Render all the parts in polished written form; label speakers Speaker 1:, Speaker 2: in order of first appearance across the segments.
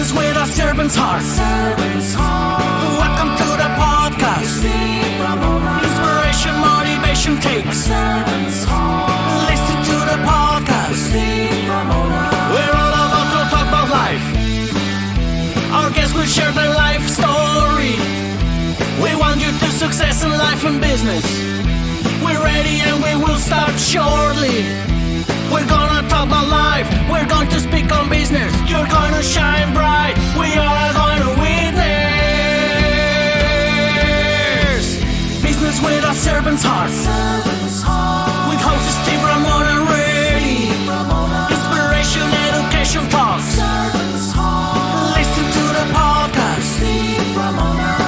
Speaker 1: Business with a servant's heart. Welcome to the podcast. Inspiration, motivation takes. Listen to the podcast. We're all about to talk about life. Our guests will share their life story. We want you to success in life and business. We're ready and we will start shortly. We're gonna talk about life. We're going to speak on business. You're gonna shine bright. We are going to witness. Business with a servant's heart. With hosts Steve Ramona and Ray. Inspiration, education talks. Listen to the podcast. Steve Ramona.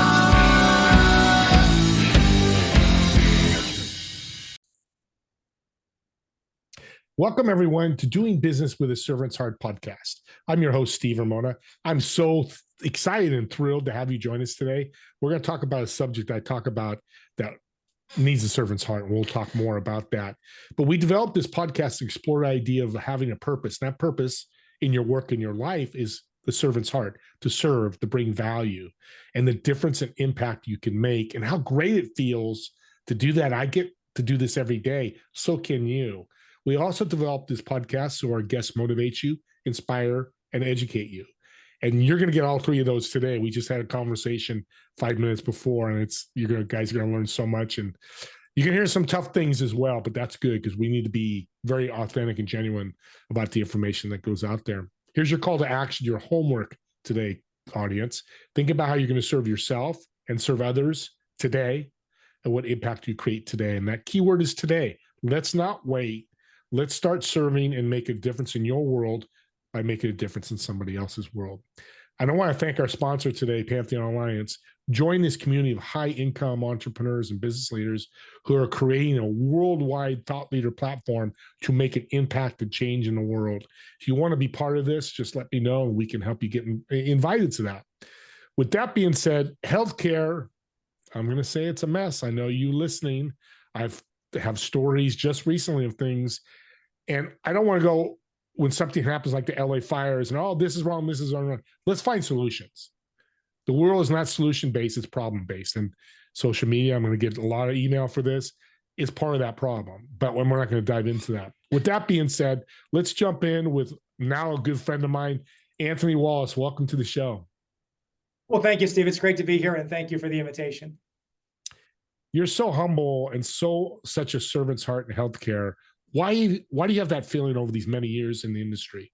Speaker 2: Welcome, everyone, to Doing Business with a Servant's Heart podcast. I'm your host, Steve Ramona. I'm so excited and thrilled to have you join us today. We're going to talk about a subject I talk about that needs a servant's heart, and we'll talk more about that. But we developed this podcast to explore the idea of having a purpose. And that purpose in your work, in your life, is the servant's heart, to serve, to bring value, and the difference and impact you can make, and how great it feels to do that. I get to do this every day. So can you. We also developed this podcast so our guests motivate you, inspire, and educate you. And you're going to get all three of those today. We just had a conversation 5 minutes before, and guys are going to learn so much. And you can hear some tough things as well, but that's good because we need to be very authentic and genuine about the information that goes out there. Here's your call to action, your homework today, audience. Think about how you're going to serve yourself and serve others today and what impact you create today. And that keyword is today. Let's not wait. Let's start serving and make a difference in your world by making a difference in somebody else's world. And I want to thank our sponsor today, Pantheon Alliance. Join this community of high-income entrepreneurs and business leaders who are creating a worldwide thought leader platform to make an impact and change in the world. If you want to be part of this, just let me know and we can help you get invited to that. With that being said, healthcare, I'm going to say it's a mess. I know you listening. I have stories just recently of things. And I don't want to go when something happens like the LA fires and, oh, this is wrong, this is wrong. Let's find solutions. The world is not solution-based, it's problem-based. And social media, I'm going to get a lot of email for this, is part of that problem. But we're not going to dive into that. With that being said, let's jump in with now a good friend of mine, Anthony Wallace. Welcome to the show.
Speaker 3: Well, thank you, Steve. It's great to be here, and thank you for the invitation.
Speaker 2: You're so humble and such a servant's heart in healthcare. Why do you have that feeling over these many years in the industry?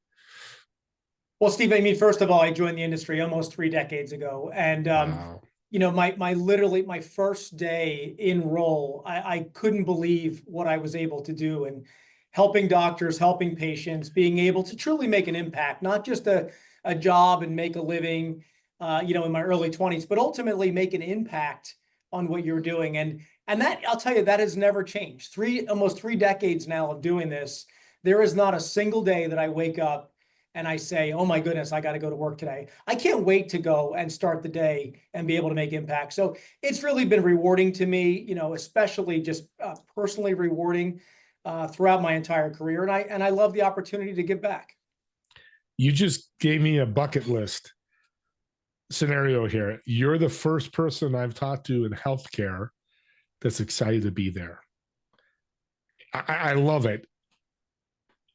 Speaker 3: Well, Steve, I mean, first of all, I joined the industry almost 3 decades ago. And,
Speaker 2: Wow.
Speaker 3: you know, my first day in role, I couldn't believe what I was able to do, and helping doctors, helping patients, being able to truly make an impact, not just a job and make a living, in my early 20s, but ultimately make an impact on what you're doing. And that, I'll tell you, that has never changed. Almost 3 decades now of doing this. There is not a single day that I wake up and I say, oh my goodness, I got to go to work today. I can't wait to go and start the day and be able to make impact. So it's really been rewarding to me, especially just personally rewarding throughout my entire career. And I love the opportunity to give back.
Speaker 2: You just gave me a bucket list scenario here. You're the first person I've talked to in healthcare that's excited to be there. I love it.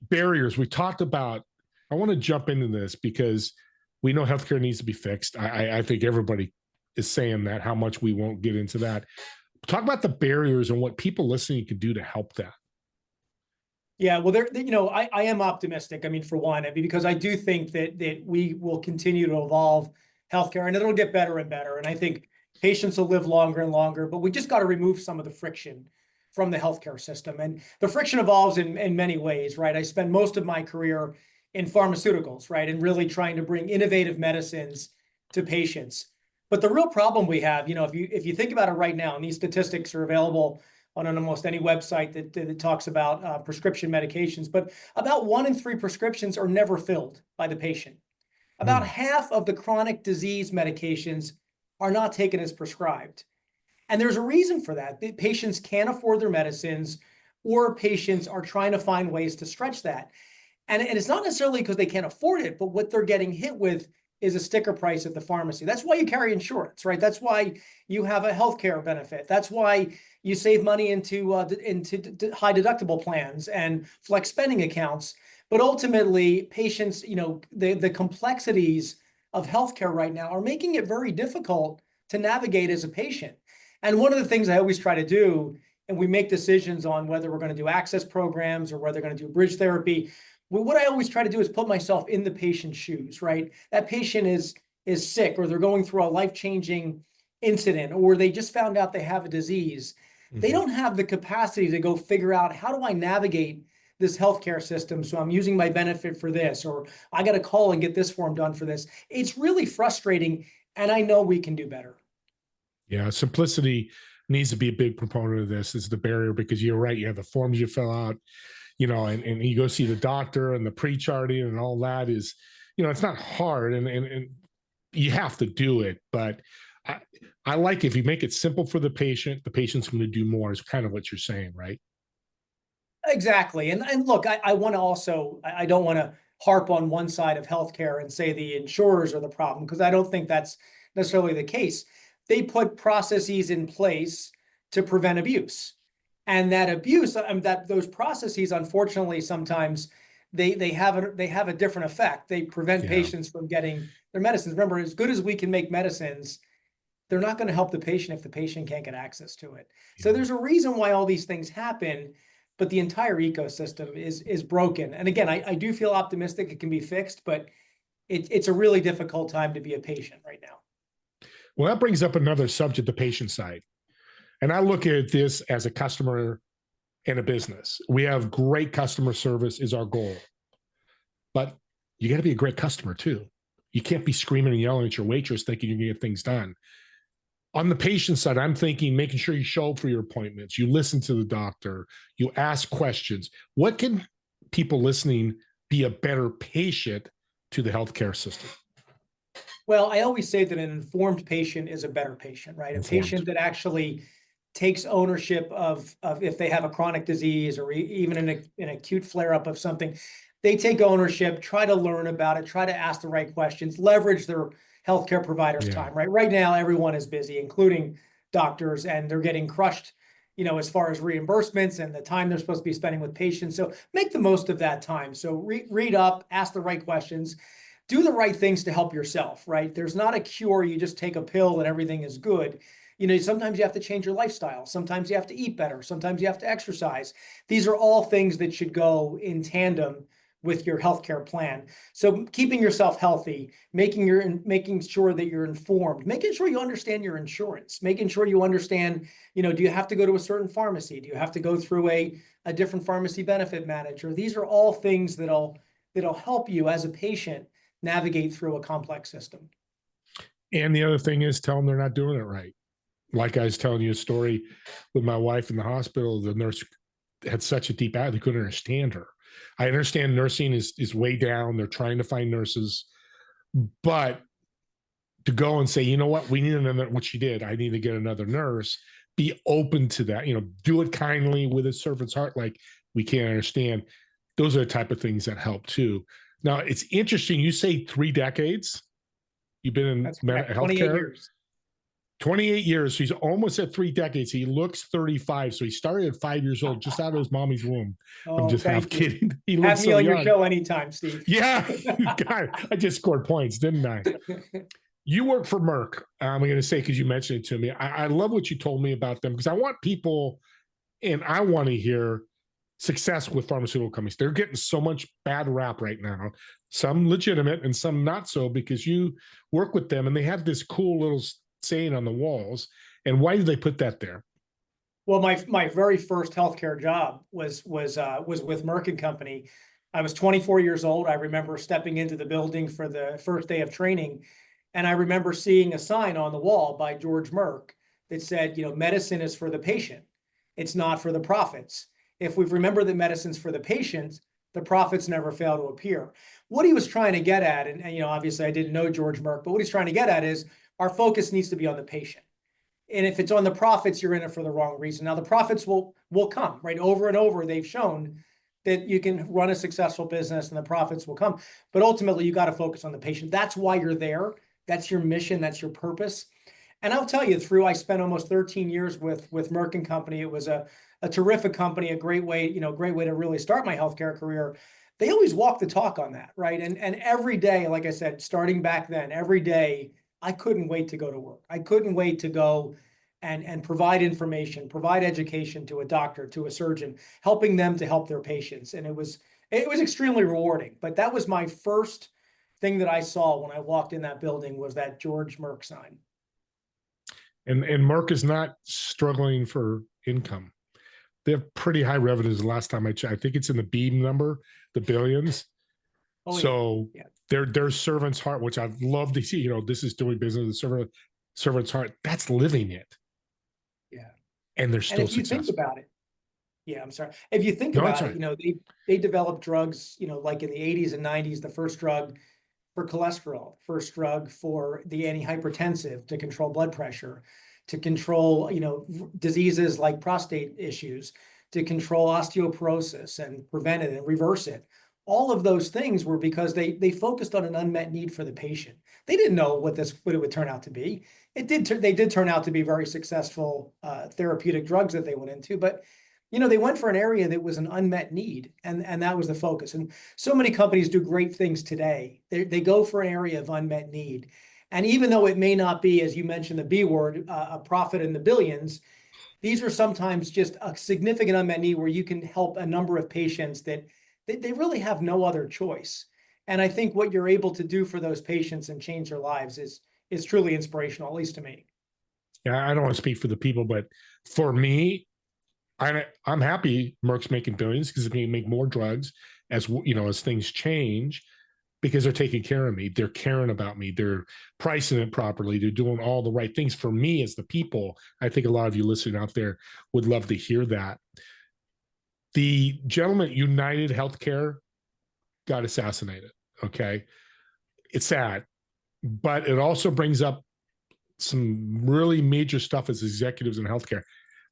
Speaker 2: Barriers we talked about. I want to jump into this because we know healthcare needs to be fixed. I think everybody is saying that, how much we won't get into that. Talk about the barriers and what people listening can do to help that.
Speaker 3: Yeah, well, I am optimistic. I mean, for one, because I do think that we will continue to evolve healthcare, and it'll get better and better. And I think patients will live longer and longer, but we just got to remove some of the friction from the healthcare system. And the friction evolves in many ways, right? I spent most of my career in pharmaceuticals, right? And really trying to bring innovative medicines to patients. But the real problem we have, if you think about it right now, and these statistics are available on almost any website that talks about prescription medications, but about 1 in 3 prescriptions are never filled by the patient. About half of the chronic disease medications are not taken as prescribed. And there's a reason for that. The patients can't afford their medicines, or patients are trying to find ways to stretch that. And it's not necessarily because they can't afford it, but what they're getting hit with is a sticker price at the pharmacy. That's why you carry insurance, right? That's why you have a healthcare benefit. That's why you save money into high deductible plans and flex spending accounts. But ultimately, patients, the complexities of healthcare right now are making it very difficult to navigate as a patient. And one of the things I always try to do, and we make decisions on whether we're going to do access programs or whether we're going to do bridge therapy, what I always try to do is put myself in the patient's shoes, right? That patient is sick, or they're going through a life-changing incident, or they just found out they have a disease. They don't have the capacity to go figure out, how do I navigate this healthcare system? So I'm using my benefit for this, or I got to call and get this form done for this. It's really frustrating, and I know we can do better.
Speaker 2: Yeah, simplicity needs to be a big proponent of this. Is the barrier, because you're right. You have the forms you fill out, and you go see the doctor, and the pre-charting and all that is, it's not hard, and you have to do it. But I like, if you make it simple for the patient's going to do more, is kind of what you're saying, right?
Speaker 3: Exactly. And look, I want to also, I don't want to harp on one side of healthcare and say the insurers are the problem, because I don't think that's necessarily the case. They put processes in place to prevent abuse. And that abuse, that those processes, unfortunately, sometimes they have a different effect. They prevent patients from getting their medicines. Remember, as good as we can make medicines, they're not going to help the patient if the patient can't get access to it. So there's a reason why all these things happen, but the entire ecosystem is broken. And again, I do feel optimistic it can be fixed, but it's a really difficult time to be a patient right now.
Speaker 2: Well, that brings up another subject, the patient side. And I look at this as a customer in a business. We have great customer service is our goal, but you got to be a great customer too. You can't be screaming and yelling at your waitress thinking you're going to get things done. On the patient side, I'm thinking making sure you show up for your appointments, you listen to the doctor, you ask questions. What can people listening be a better patient to the healthcare system?
Speaker 3: Well, I always say that an informed patient is a better patient, right?
Speaker 2: Informed.
Speaker 3: A patient that actually takes ownership of if they have a chronic disease, or even an acute flare-up of something, they take ownership, try to learn about it, try to ask the right questions, leverage their healthcare provider's time, right? Right now, everyone is busy, including doctors, and they're getting crushed, as far as reimbursements and the time they're supposed to be spending with patients. So make the most of that time. So read up, ask the right questions, do the right things to help yourself, right? There's not a cure. You just take a pill and everything is good. Sometimes you have to change your lifestyle. Sometimes you have to eat better. Sometimes you have to exercise. These are all things that should go in tandem with your healthcare plan. So keeping yourself healthy, making sure that you're informed, making sure you understand your insurance, making sure you understand, do you have to go to a certain pharmacy? Do you have to go through a different pharmacy benefit manager? These are all things that'll help you as a patient navigate through a complex system.
Speaker 2: And the other thing is, tell them they're not doing it right. Like I was telling you a story with my wife in the hospital, the nurse had such a deep they couldn't understand her. I understand nursing is way down. They're trying to find nurses, but to go and say, you know what, we need another, what she did, I need to get another nurse, be open to that, do it kindly with a servant's heart. Like, we can't understand. Those are the type of things that help too. Now, it's interesting. You say 3 decades. You've been in healthcare.
Speaker 3: 28 years.
Speaker 2: 28 years. So he's almost at 3 decades. He looks 35. So he started at 5 years old, just out of his mommy's womb. I'm just half kidding. He looks
Speaker 3: Have me on your show anytime, Steve.
Speaker 2: Yeah. God, I just scored points, didn't I? You work for Merck. I'm going to say, because you mentioned it to me. I love what you told me about them, because I want people, and I want to hear success with pharmaceutical companies. They're getting so much bad rap right now, some legitimate and some not so, because you work with them and they have this cool little saying on the walls. And why did they put that there?
Speaker 3: Well, my very first healthcare job was with Merck Company. I was 24 years old. I remember stepping into the building for the first day of training, and I remember seeing a sign on the wall by George Merck that said, medicine is for the patient. It's not for the profits. If we remember that medicine's for the patient, the profits never fail to appear. What he was trying to get at, and obviously I didn't know George Merck, but what he's trying to get at is our focus needs to be on the patient. And if it's on the profits, you're in it for the wrong reason. Now, the profits will come, right? Over and over, they've shown that you can run a successful business and the profits will come. But ultimately, you got to focus on the patient. That's why you're there. That's your mission. That's your purpose. And I'll tell you, I spent almost 13 years with Merck Company. It was a terrific company, a great way to really start my healthcare career. They always walk the talk on that, right? And every day, like I said, starting back then, every day, I couldn't wait to go to work. I couldn't wait to go and provide information, provide education to a doctor, to a surgeon, helping them to help their patients. And it was extremely rewarding. But that was my first thing that I saw when I walked in that building, was that George Merck sign.
Speaker 2: And Merck is not struggling for income. They have pretty high revenues the last time I checked. I think it's in the beam number, the billions.
Speaker 3: Oh,
Speaker 2: so
Speaker 3: yeah.
Speaker 2: their servant's heart, which I'd love to see, this is doing business, the servant's heart, that's living it.
Speaker 3: Yeah.
Speaker 2: And they're still successful.
Speaker 3: If you think about it, yeah, I'm sorry. If you think about it, they developed drugs, like in the 80s and 90s, the first drug for cholesterol, first drug for the antihypertensive to control blood pressure, to control, diseases like prostate issues, to control osteoporosis and prevent it and reverse it. All of those things were because they focused on an unmet need for the patient. They didn't know what it would turn out to be. They did turn out to be very successful therapeutic drugs that they went into, but they went for an area that was an unmet need, and that was the focus. And so many companies do great things today. They go for an area of unmet need. And even though it may not be, as you mentioned, the B word, a profit in the billions, these are sometimes just a significant unmet need where you can help a number of patients that they really have no other choice. And I think what you're able to do for those patients and change their lives is truly inspirational, at least to me.
Speaker 2: Yeah, I don't want to speak for the people, but for me, I'm happy Merck's making billions because they can make more drugs as things change, because they're taking care of me. They're caring about me. They're pricing it properly. They're doing all the right things for me as the people. I think a lot of you listening out there would love to hear that. The gentleman at United Healthcare got assassinated. Okay. It's sad, but it also brings up some really major stuff as executives in healthcare.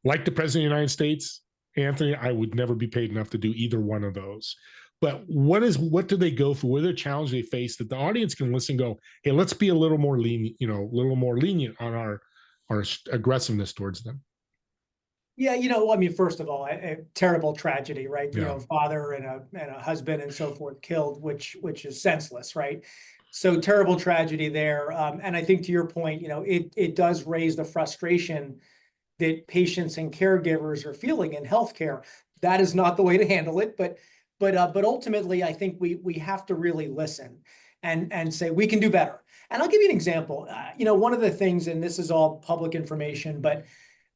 Speaker 2: Like the president of the United States, Anthony, I would never be paid enough to do either one of those. But what do they go through? What are the challenges they face that the audience can listen and go, hey, let's be a little more lenient, on our aggressiveness towards them?
Speaker 3: Yeah, first of all, a terrible tragedy, right?
Speaker 2: Yeah.
Speaker 3: Father and a husband and so forth killed, which is senseless, right? So terrible tragedy there. And I think to your point, it does raise the frustration that patients and caregivers are feeling in healthcare. That is not the way to handle it, but ultimately, I think we have to really listen and say we can do better. And I'll give you an example. One of the things, and this is all public information, but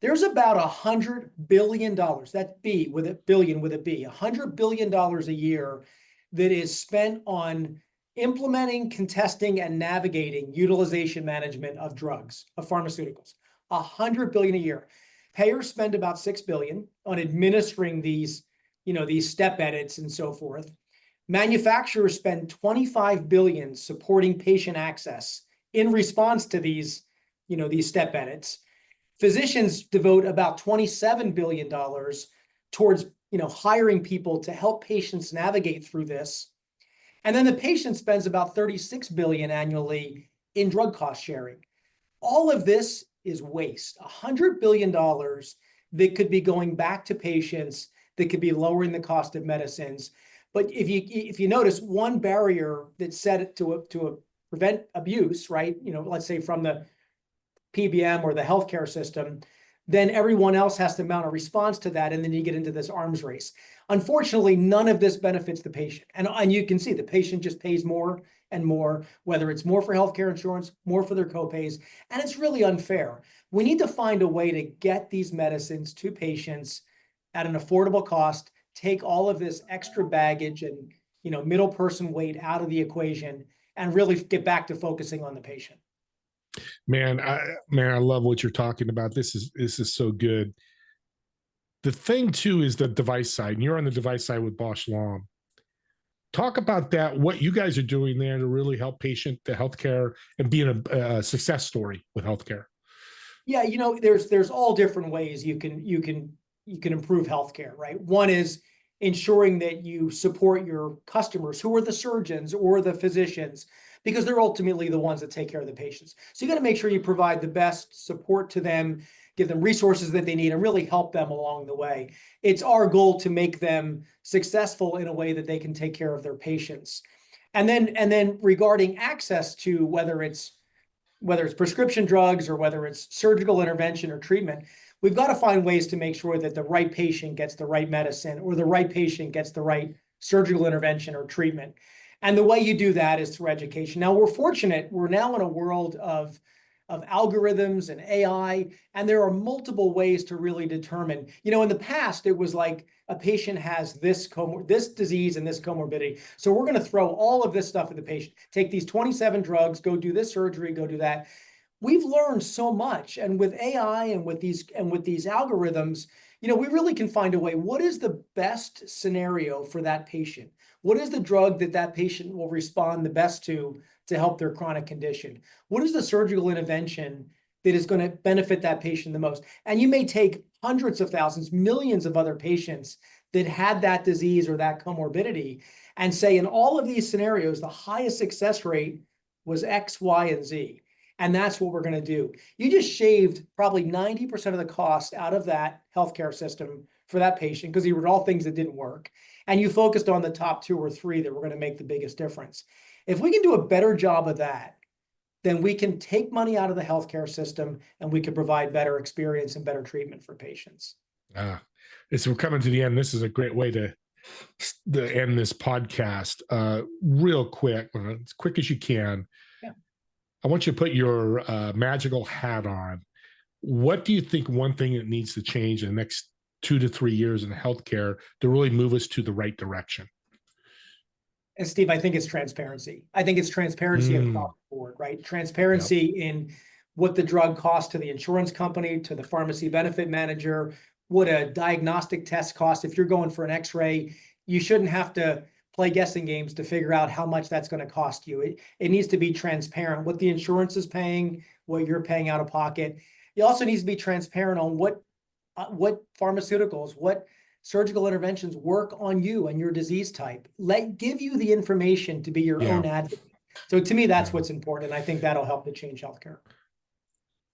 Speaker 3: there's about $100 billion, that's B with a billion with a B, $100 billion a year that is spent on implementing, contesting, and navigating utilization management of drugs, of pharmaceuticals. $100 billion a year. Payers spend about $6 billion on administering these step edits and so forth. Manufacturers spend $25 billion supporting patient access in response to these step edits. Physicians devote about $27 billion towards hiring people to help patients navigate through this. And then the patient spends about $36 billion annually in drug cost sharing. All of this is waste. $100 billion that could be going back to patients, that could be lowering the cost of medicines. But if you notice, one barrier that's set to prevent abuse, right? Let's say from the PBM or the healthcare system, then everyone else has to mount a response to that, and then you get into this arms race. Unfortunately, none of this benefits the patient. And you can see the patient just pays more and more, whether it's more for healthcare insurance, more for their copays, and it's really unfair. We need to find a way to get these medicines to patients at an affordable cost, take all of this extra baggage and middle person weight out of the equation, and really get back to focusing on the patient.
Speaker 2: Man, I love what you're talking about. This is so good. The thing too is the device side, and you're on the device side with Bosch Lom. Talk about that, what you guys are doing there to really help the healthcare and being a success story with healthcare.
Speaker 3: Yeah, there's all different ways you can improve healthcare, right? One is ensuring that you support your customers, who are the surgeons or the physicians, because they're ultimately the ones that take care of the patients. So you got to make sure you provide the best support to them, give them resources that they need, and really help them along the way. It's our goal to make them successful in a way that they can take care of their patients. And then regarding access to whether it's prescription drugs or whether it's surgical intervention or treatment, we've got to find ways to make sure that the right patient gets the right medicine or the right patient gets the right surgical intervention or treatment. And the way you do that is through education. Now, we're fortunate. We're now in a world of algorithms and AI, and there are multiple ways to really determine. In the past, it was like a patient has this disease and this comorbidity. So we're going to throw all of this stuff at the patient. Take these 27 drugs, go do this surgery, go do that. We've learned so much, and with AI and with these algorithms, we really can find a way. What is the best scenario for that patient? What is the drug that patient will respond the best to help their chronic condition? What is the surgical intervention that is going to benefit that patient the most? And you may take hundreds of thousands, millions of other patients that had that disease or that comorbidity and say, in all of these scenarios, the highest success rate was X, Y, and Z. And that's what we're going to do. You just shaved probably 90% of the cost out of that healthcare system for that patient, because these were all things that didn't work. And you focused on the top 2 or 3 that were going to make the biggest difference. If we can do a better job of that, then we can take money out of the healthcare system and we can provide better experience and better treatment for patients.
Speaker 2: We're coming to the end. This is a great way to end this podcast. Real quick, as quick as you can.
Speaker 3: Yeah.
Speaker 2: I want you to put your magical hat on. What do you think one thing that needs to change in the next 2 to 3 years in healthcare to really move us to the right direction?
Speaker 3: And Steve, I think it's transparency. I think it's transparency across the board, right? Transparency in what the drug costs to the insurance company, to the pharmacy benefit manager, what a diagnostic test costs. If you're going for an X-ray, you shouldn't have to play guessing games to figure out how much that's going to cost you. It needs to be transparent, what the insurance is paying, what you're paying out of pocket. It also needs to be transparent on what pharmaceuticals, what surgical interventions work on you and your disease type. Give you the information to be your own advocate. So to me, that's what's important. And I think that'll help to change healthcare.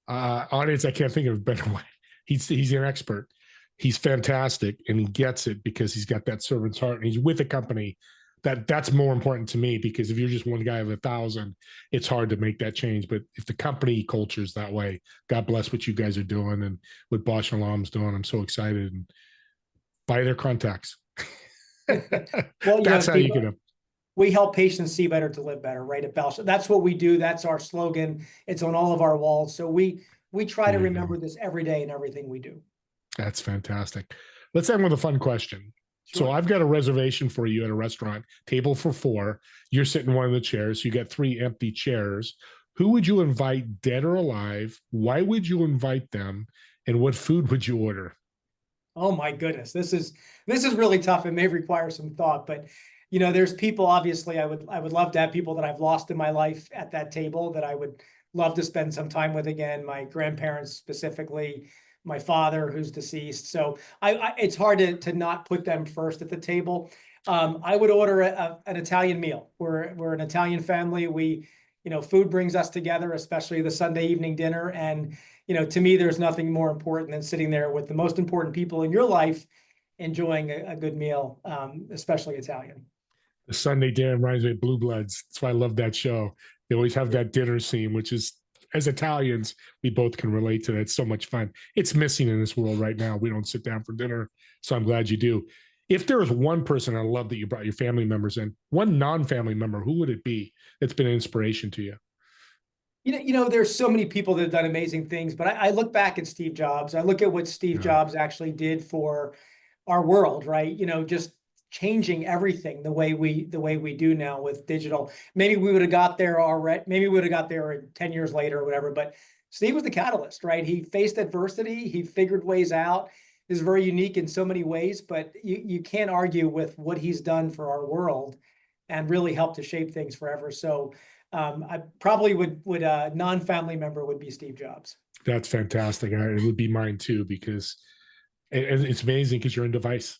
Speaker 2: Audience, I can't think of a better way. He's an expert. He's fantastic, and he gets it because he's got that servant's heart, and he's with a company that's more important to me, because if you're just one guy of 1,000, it's hard to make that change. But if the company culture is that way, God bless what you guys are doing and what Bausch & Lomb's doing. I'm so excited. And buy their contacts.
Speaker 3: Well,
Speaker 2: that's how you get them.
Speaker 3: We help patients see better to live better, right? At Bausch. That's what we do. That's our slogan. It's on all of our walls. So we try to remember this every day in everything we do.
Speaker 2: That's fantastic. Let's end with a fun question. Sure. So I've got a reservation for you at a restaurant, table for 4. You're sitting in one of the chairs. You got 3 empty chairs. Who would you invite, dead or alive? Why would you invite them? And what food would you order?
Speaker 3: Oh my goodness. This is really tough. It may require some thought, but there's people, obviously I would love to have people that I've lost in my life at that table that I would love to spend some time with again. My grandparents, specifically my father, who's deceased. So it's hard to not put them first at the table. I would order an Italian meal. We're an Italian family. Food brings us together, especially the Sunday evening dinner. And, to me, there's nothing more important than sitting there with the most important people in your life, enjoying a good meal, especially Italian.
Speaker 2: The Sunday dinner reminds me of Blue Bloods. That's why I love that show. They always have that dinner scene, which is, as Italians, we both can relate to that. It's so much fun. It's missing in this world right now. We don't sit down for dinner. So I'm glad you do. If there was one person, I love that you brought your family members in, one non-family member, who would it be that's been an inspiration to you?
Speaker 3: There's so many people that have done amazing things, but I look back at Steve Jobs. I look at what Steve Jobs actually did for our world, right? Just changing everything the way we do now with digital. Maybe we would have got there already. Maybe we would have got there 10 years later or whatever, but Steve was the catalyst, right? He faced adversity. He figured ways out. Is very unique in so many ways, but you can't argue with what he's done for our world and really helped to shape things forever. So I probably would a non-family member would be Steve Jobs. That's fantastic. It would be mine too, because it's amazing because you're in device.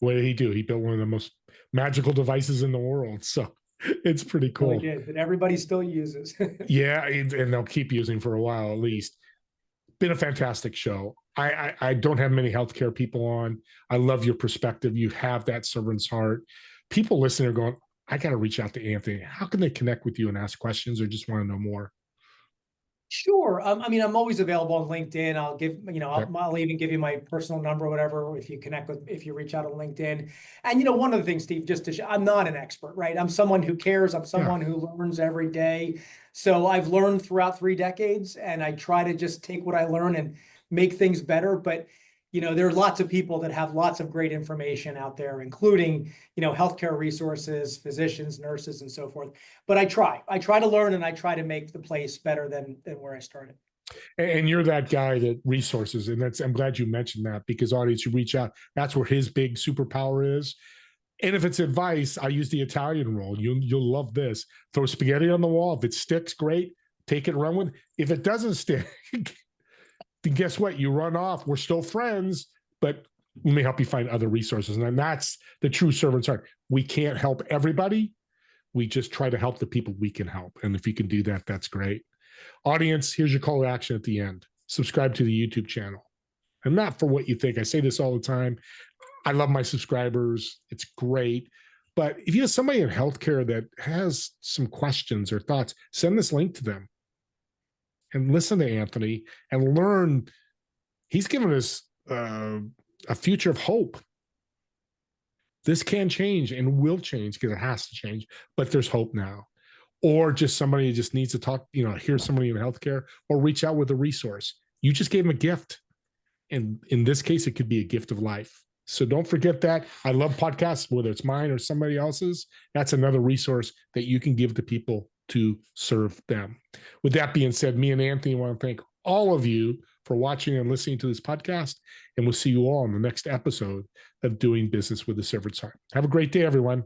Speaker 2: What did he do? He built one of the most magical devices in the world. So it's pretty cool.
Speaker 3: Really did, that everybody still uses.
Speaker 2: Yeah, and they'll keep using for a while at least. Been a fantastic show. I don't have many healthcare people on. I love your perspective. You have that servant's heart. People listening are going, I got to reach out to Anthony. How can they connect with you and ask questions or just want to know more?
Speaker 3: Sure. I mean, I'm always available on LinkedIn. I'll give, I'll even give you my personal number or whatever, if you reach out on LinkedIn. And, one of the things, Steve, just to show, I'm not an expert, right? I'm someone who cares. I'm someone who learns every day. So I've learned throughout 3 decades, and I try to just take what I learn and make things better. But, there are lots of people that have lots of great information out there, including, healthcare resources, physicians, nurses, and so forth. But I try to learn, and I try to make the place better than where I started.
Speaker 2: And you're that guy that resources, and I'm glad you mentioned that, because audience, you reach out, that's where his big superpower is. And if it's advice, I use the Italian rule. You'll love this. Throw spaghetti on the wall. If it sticks, great. Take it and run with it. If it doesn't stick, then guess what? You run off. We're still friends, but let me help you find other resources. And that's the true servant's heart. We can't help everybody. We just try to help the people we can help. And if you can do that, that's great. Audience, here's your call to action at the end. Subscribe to the YouTube channel. And not for what you think. I say this all the time. I love my subscribers. It's great. But if you have somebody in healthcare that has some questions or thoughts, send this link to them and listen to Anthony and learn. He's given us a future of hope. This can change and will change, because it has to change, but there's hope now. Or just somebody who just needs to talk, hear somebody in healthcare, or reach out with a resource. You just gave them a gift. And in this case, it could be a gift of life. So don't forget that. I love podcasts, whether it's mine or somebody else's. That's another resource that you can give to people to serve them. With that being said, me and Anthony want to thank all of you for watching and listening to this podcast. And we'll see you all in the next episode of Doing Business with a Servant's Heart. Have a great day, everyone.